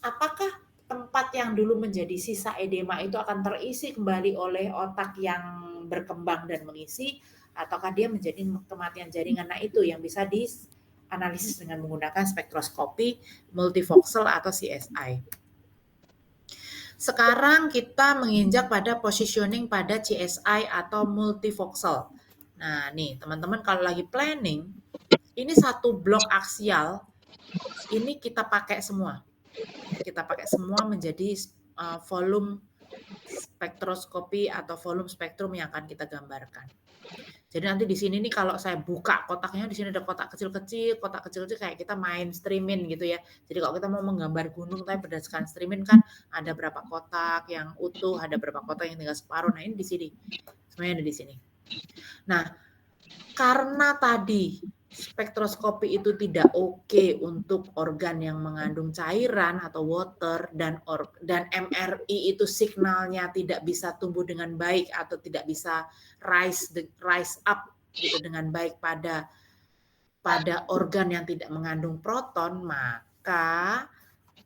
Apakah tempat yang dulu menjadi sisa edema itu akan terisi kembali oleh otak yang berkembang dan mengisi, ataukah dia menjadi kematian jaringan? Nah, itu yang bisa dianalisis dengan menggunakan spektroskopi multivoxel atau CSI. Sekarang kita menginjak pada positioning pada CSI atau multivoxel. Nah, nih teman-teman kalau lagi planning, ini satu blok aksial, ini kita pakai semua. Kita pakai semua menjadi volume spektroskopi atau volume spektrum yang akan kita gambarkan. Jadi nanti di sini nih kalau saya buka kotaknya, di sini ada kotak kecil-kecil kayak kita main streaming gitu ya. Jadi kalau kita mau menggambar gunung tapi berdasarkan streaming kan ada berapa kotak yang utuh, ada berapa kotak yang tinggal separuh. Nah, ini di sini. Semuanya ada di sini. Nah, karena tadi spektroskopi itu tidak oke untuk organ yang mengandung cairan atau water dan MRI itu signalnya tidak bisa tumbuh dengan baik atau tidak bisa rise up gitu dengan baik pada organ yang tidak mengandung proton, maka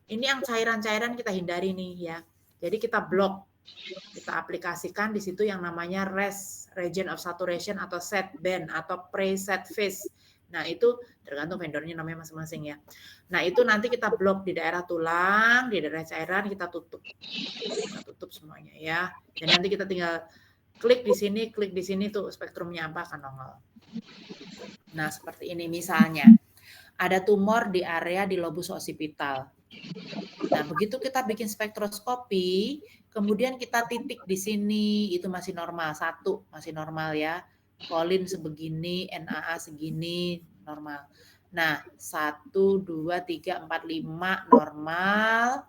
ini yang cairan-cairan kita hindari nih ya. Jadi kita blok, kita aplikasikan di situ yang namanya RES, region of saturation atau set band atau preset phase. Nah, itu tergantung vendornya namanya masing-masing ya. Nah, itu nanti kita blok di daerah tulang, di daerah cairan kita tutup. Kita tutup semuanya ya. Dan nanti kita tinggal klik di sini tuh spektrumnya apa akan nongol. Nah, seperti ini misalnya. Ada tumor di area di lobus occipital. Nah, begitu kita bikin spektroskopi, kemudian kita titik di sini, itu masih normal, 1 masih normal ya. Colin sebegini, NAA segini, normal. Nah, 1, 2, 3, 4, 5 normal.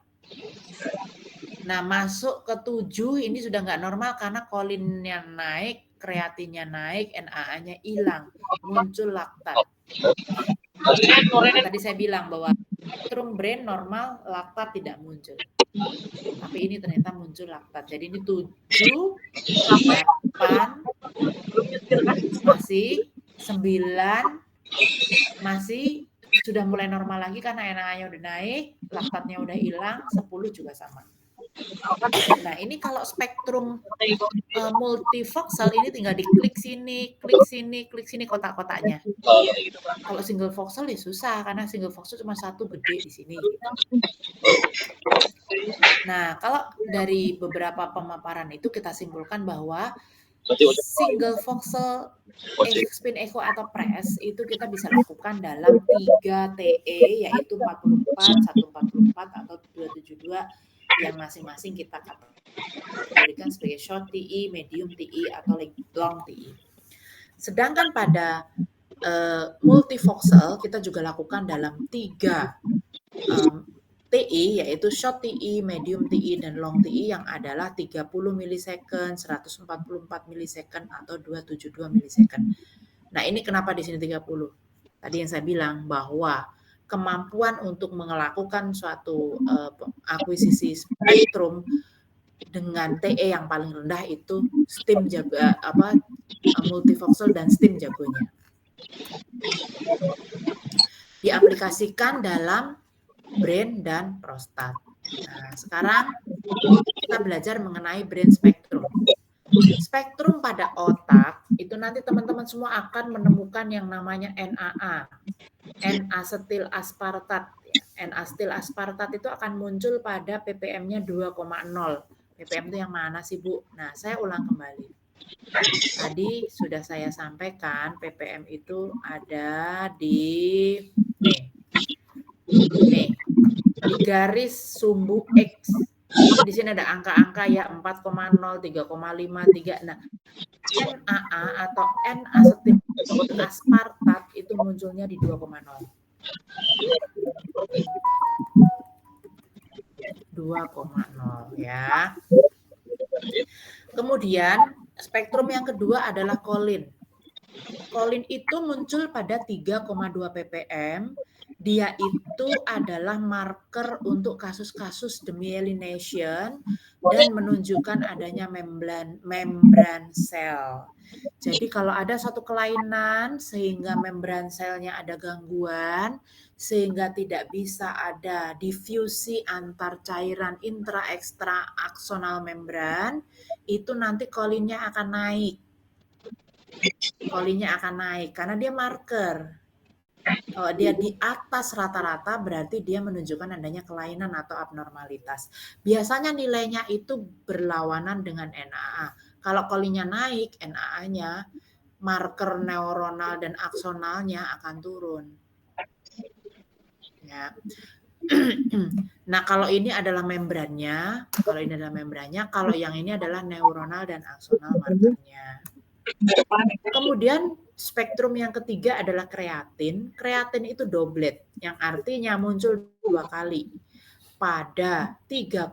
Nah, masuk ke 7 ini sudah nggak normal karena kolinnya naik, kreatinnya naik, NAA-nya hilang, muncul laktat. Tadi saya bilang bahwa spektrum brain normal, laktat tidak muncul. Tapi ini ternyata muncul laktat. Jadi ini 7, 8, masih 9, masih sudah mulai normal lagi karena NAA-nya udah naik, laktatnya udah hilang, 10 juga sama. Nah, ini kalau spektrum multivoxel ini tinggal diklik sini, klik sini, klik sini kotak-kotaknya. Kalau single voxel ya susah karena single voxel cuma satu gede di sini. Nah, kalau dari beberapa pemaparan itu kita simpulkan bahwa single voxel spin echo atau press itu kita bisa lakukan dalam 3 TE yaitu 44, 144 atau 272 yang masing-masing kita kategorikan sebagai short TE, medium TE atau long TE. Sedangkan pada multivoxel kita juga lakukan dalam 3 TE yaitu short TE, medium TE, dan long TE yang adalah 30 milisecond, 144 milisecond, atau 272 milisecond. Nah, ini kenapa di sini 30? Tadi yang saya bilang bahwa kemampuan untuk melakukan suatu akuisisi spektrum dengan TE yang paling rendah itu STIM multivoxel dan STIM jagonya. Diaplikasikan dalam brain dan prostat. Nah, sekarang kita belajar mengenai brain spectrum. Spektrum pada otak itu nanti teman-teman semua akan menemukan yang namanya NAA, N-asetil aspartat. N-asetil aspartat itu akan muncul pada ppm-nya 2,0. ppm itu yang mana sih, Bu? Nah, saya ulang kembali. Tadi sudah saya sampaikan ppm itu ada di nih di garis sumbu X. Di sini ada angka-angka ya 4,0, 3,5, 3. Nah, NAA atau N-asetil aspartat itu munculnya di 2,0. 2,0 ya. Kemudian spektrum yang kedua adalah kolin. Kolin itu muncul pada 3,2 ppm. Dia itu adalah marker untuk kasus-kasus demyelination dan menunjukkan adanya membran sel. Jadi kalau ada satu kelainan sehingga membran selnya ada gangguan, sehingga tidak bisa ada difusi antar cairan intra-ekstra aksonal membran, itu nanti kolinnya akan naik. Kolinnya akan naik karena dia marker. Kalau dia di atas rata-rata berarti dia menunjukkan adanya kelainan atau abnormalitas. Biasanya nilainya itu berlawanan dengan NAA. Kalau kolinnya naik, NAA-nya, marker neuronal dan aksonalnya akan turun. Ya. Nah, kalau ini adalah membrannya, kalau yang ini adalah neuronal dan aksonal markernya. Kemudian spektrum yang ketiga adalah kreatin. Kreatin itu doblet, yang artinya muncul 2 kali, pada 3,0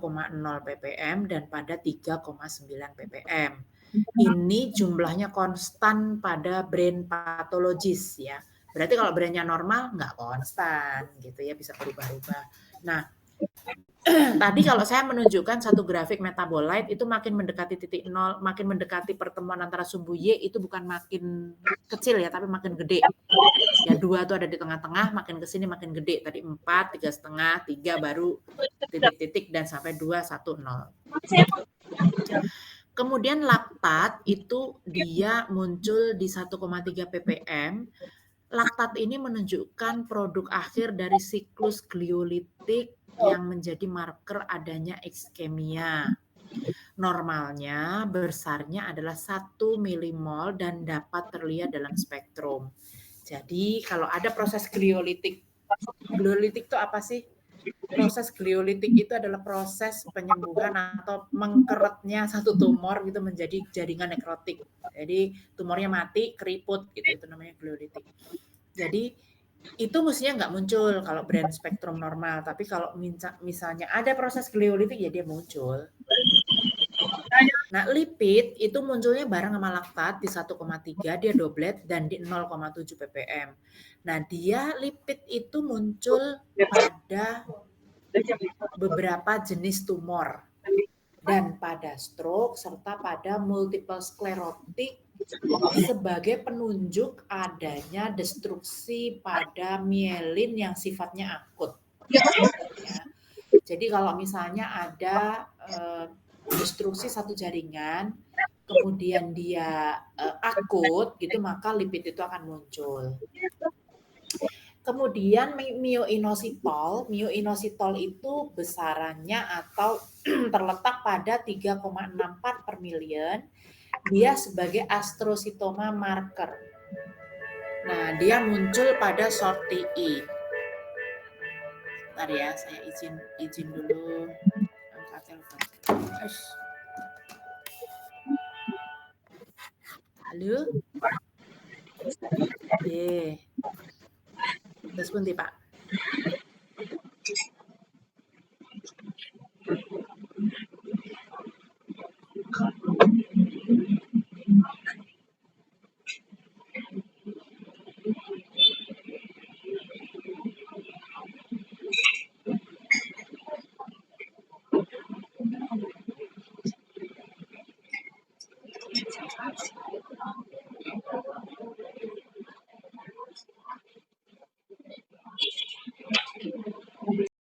ppm dan pada 3,9 ppm. Ini jumlahnya konstan pada brain pathologist ya. Berarti kalau brainnya normal nggak konstan gitu ya, bisa berubah-ubah. Nah, tadi kalau saya menunjukkan satu grafik metabolite itu makin mendekati titik nol, makin mendekati pertemuan antara sumbu Y itu bukan makin kecil ya, tapi makin gede. Ya 2 tuh ada di tengah-tengah, makin ke sini makin gede. Tadi 4, 3,5, 3 baru titik-titik dan sampai 2, 1, 0. Kemudian laktat itu dia muncul di 1,3 ppm. Laktat ini menunjukkan produk akhir dari siklus gliolitik yang menjadi marker adanya iskemia. Normalnya besarnya adalah 1 milimol dan dapat terlihat dalam spektrum. Jadi kalau ada proses gliolitik itu apa sih? Proses gliolitik itu adalah proses penyembuhan atau mengkeretnya satu tumor gitu menjadi jaringan nekrotik. Jadi tumornya mati, keriput gitu, itu namanya gliolitik. Jadi itu mestinya nggak muncul kalau brain spektrum normal, tapi kalau misalnya ada proses gliolitik ya dia muncul. Nah, lipid itu munculnya bareng sama laktat di 1,3, dia doblet dan di 0,7 ppm. Nah, dia lipid itu muncul pada beberapa jenis tumor dan pada stroke serta pada multiple sklerotik sebagai penunjuk adanya destruksi pada mielin yang sifatnya akut. Ya. Jadi kalau misalnya ada destruksi satu jaringan, kemudian dia akut, gitu maka lipid itu akan muncul. Kemudian myoinositol itu besarannya atau terletak pada 3,64 per million. Dia sebagai astrositoma marker. Nah, dia muncul pada short TE. Bentar ya, saya izin dulu angkat telepon. Halo? Terus bunti Pak.